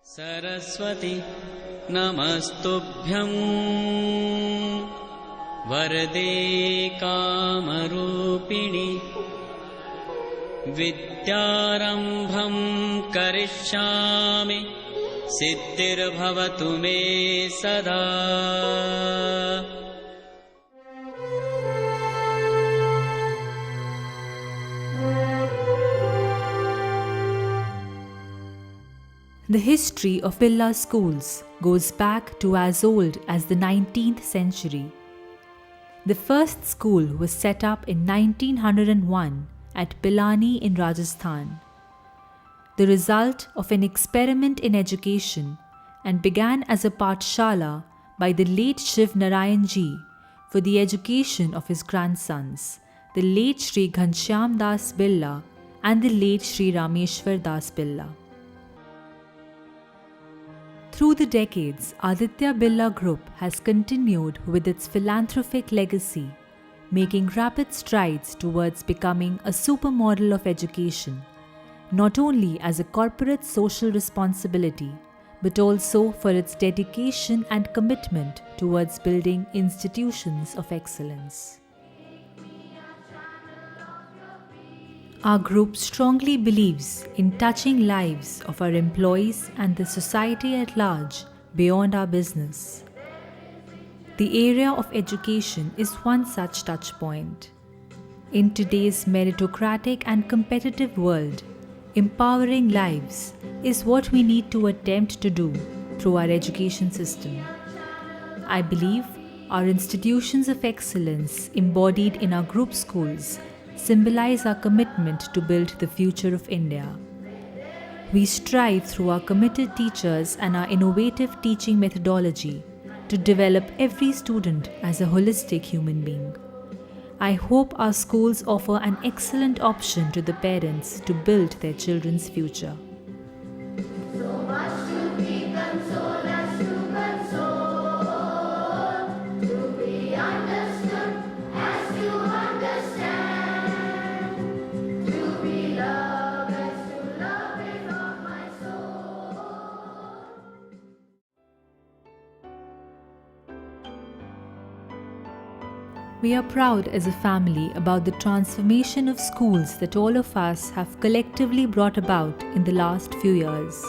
सरस्वती नमस्तुभ्यं वरदे कामरूपिणि विद्यारम्भं करिष्यामि सिद्धिर्भवतु मे सदा। The history of Birla schools goes back to as old as the 19th century. The first school was set up in 1901 at Pilani in Rajasthan, the result of an experiment in education, and began as a pathshala by the late Shiv Narayan Ji for the education of his grandsons, the late Shri Ghanshyam Das Birla and the late Shri Rameshwar Das Birla. Through the decades, Aditya Birla Group has continued with its philanthropic legacy, making rapid strides towards becoming a supermodel of education, not only as a corporate social responsibility, but also for its dedication and commitment towards building institutions of excellence. Our group strongly believes in touching lives of our employees and the society at large beyond our business. The area of education is one such touch point. In today's meritocratic and competitive world, empowering lives is what we need to attempt to do through our education system. I believe our institutions of excellence embodied in our group schools symbolize our commitment to build the future of India. We strive through our committed teachers and our innovative teaching methodology to develop every student as a holistic human being. I hope our schools offer an excellent option to the parents to build their children's future. So much to be consoled as to console, to be understood as to understand, to be loved as to love with all my soul. We are proud as a family about the transformation of schools that all of us have collectively brought about in the last few years.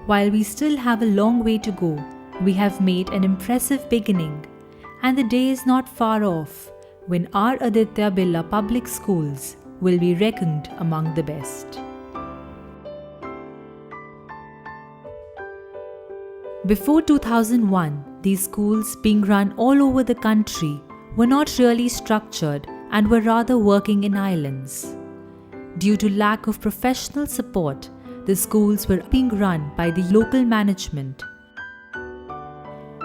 While we still have a long way to go, we have made an impressive beginning, and the day is not far off when our Aditya Birla public schools will be reckoned among the best. Before 2001, these schools, being run all over the country, were not really structured and were rather working in islands. Due to lack of professional support, the schools were being run by the local management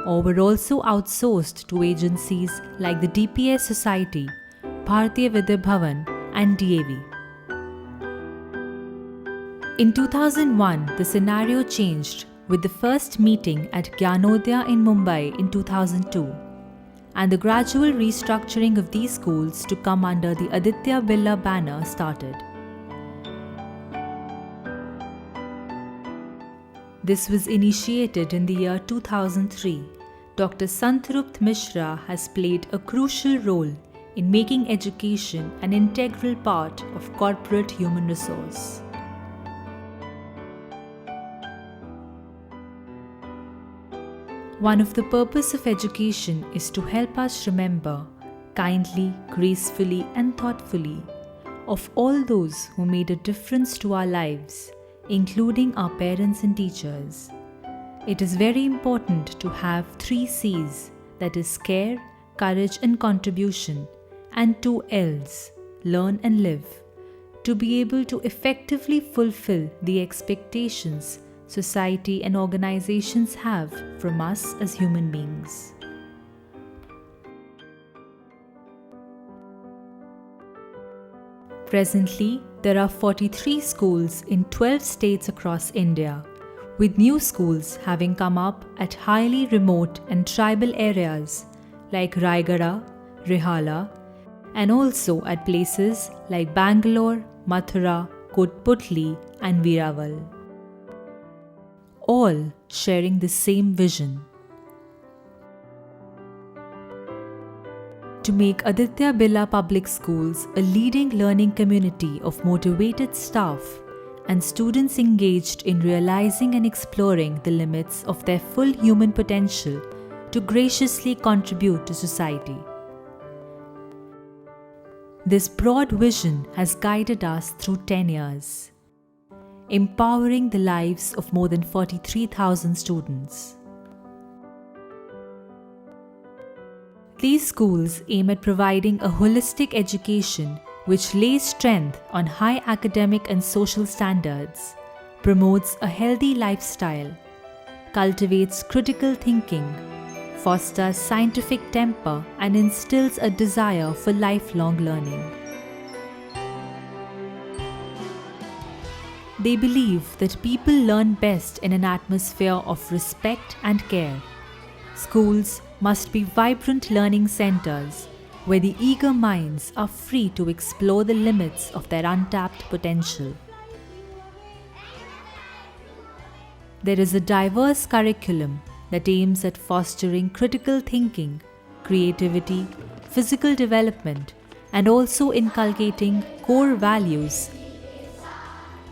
or were also outsourced to agencies like the DPS Society, Bharatiya Vidya Bhavan and DAV. In 2001, the scenario changed with the first meeting at Gyanodaya in Mumbai in 2002, and the gradual restructuring of these schools to come under the Aditya Birla banner started. This was initiated in the year 2003. Dr. Santrupt Mishra has played a crucial role in making education an integral part of corporate human resource. One of the purpose of education is to help us remember, kindly, gracefully and thoughtfully, of all those who made a difference to our lives, including our parents and teachers. It is very important to have 3 C's, that is care, courage and contribution, and 2 L's, learn and live, to be able to effectively fulfill the expectations society and organizations have from us as human beings. Presently, there are 43 schools in 12 states across India, with new schools having come up at highly remote and tribal areas like Raigada, Rehala, and also at places like Bangalore, Mathura, Kotputli, and Veeraval. all sharing the same vision. To make Aditya Birla Public Schools a leading learning community of motivated staff and students engaged in realizing and exploring the limits of their full human potential to graciously contribute to society. This broad vision has guided us through 10 years, empowering the lives of more than 43,000 students. These schools aim at providing a holistic education which lays strength on high academic and social standards, promotes a healthy lifestyle, cultivates critical thinking, fosters scientific temper, and instills a desire for lifelong learning. They believe that people learn best in an atmosphere of respect and care. Schools must be vibrant learning centers where the eager minds are free to explore the limits of their untapped potential. There is a diverse curriculum that aims at fostering critical thinking, creativity, physical development, and also inculcating core values.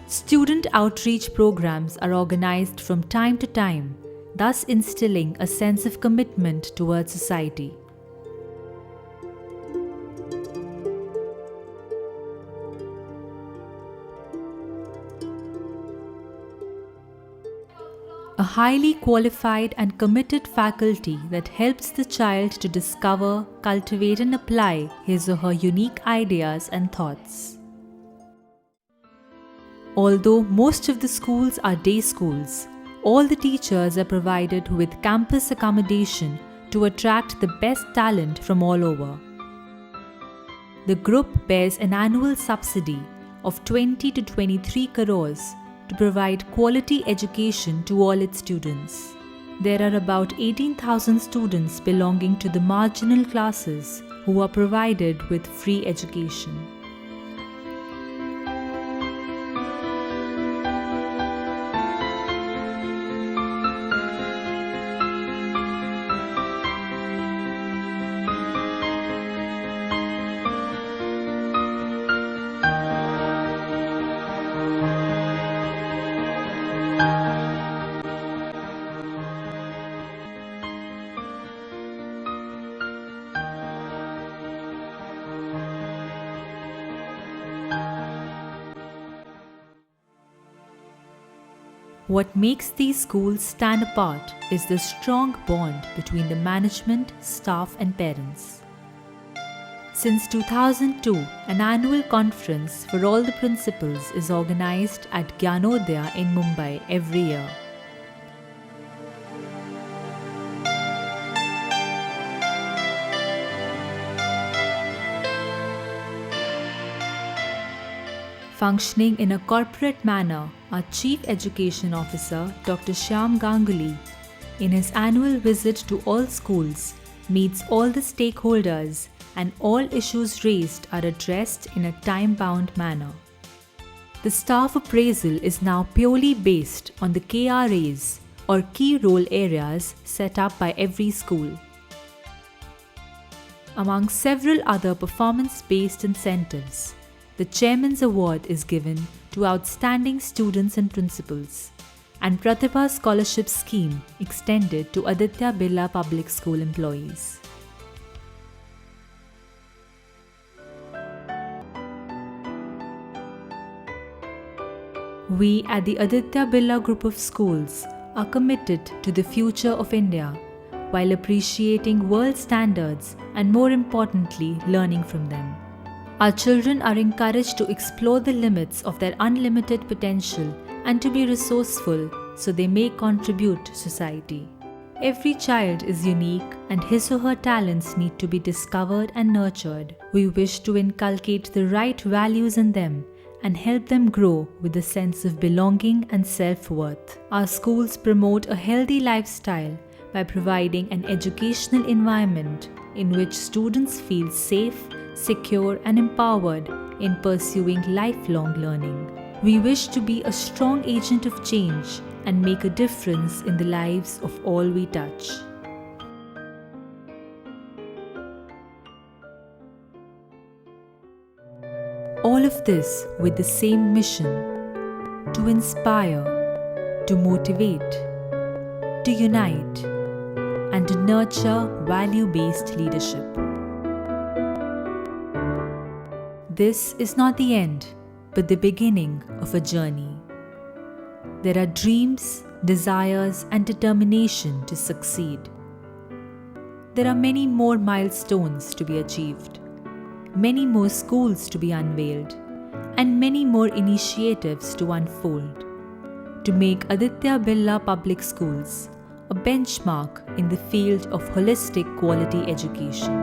Student outreach programs are organized from time to time, thus instilling a sense of commitment towards society. A highly qualified and committed faculty that helps the child to discover, cultivate, and apply his or her unique ideas and thoughts. Although most of the schools are day schools, all the teachers are provided with campus accommodation to attract the best talent from all over. The group bears an annual subsidy of 20 to 23 crores to provide quality education to all its students. There are about 18,000 students belonging to the marginal classes who are provided with free education. What makes these schools stand apart is the strong bond between the management, staff, and parents. Since 2002, an annual conference for all the principals is organized at Gyanodaya in Mumbai every year. Functioning in a corporate manner, our Chief Education Officer, Dr. Shyam Ganguly, in his annual visit to all schools, meets all the stakeholders and all issues raised are addressed in a time-bound manner. The staff appraisal is now purely based on the KRAs or key role areas set up by every school. Among several other performance-based incentives, the Chairman's Award is given to outstanding students and principals, and Pratibha Scholarship Scheme extended to Aditya Birla Public School employees. We at the Aditya Birla Group of Schools are committed to the future of India while appreciating world standards and, more importantly, learning from them. Our children are encouraged to explore the limits of their unlimited potential and to be resourceful so they may contribute to society. Every child is unique and his or her talents need to be discovered and nurtured. We wish to inculcate the right values in them and help them grow with a sense of belonging and self-worth. Our schools promote a healthy lifestyle by providing an educational environment in which students feel safe, secure, and empowered in pursuing lifelong learning. We wish to be a strong agent of change and make a difference in the lives of all we touch. All of this with the same mission: to inspire, to motivate, to unite, and to nurture value-based leadership. This is not the end, but the beginning of a journey. There are dreams, desires, and determination to succeed. There are many more milestones to be achieved, many more schools to be unveiled, and many more initiatives to unfold to make Aditya Birla Public Schools a benchmark in the field of holistic quality education.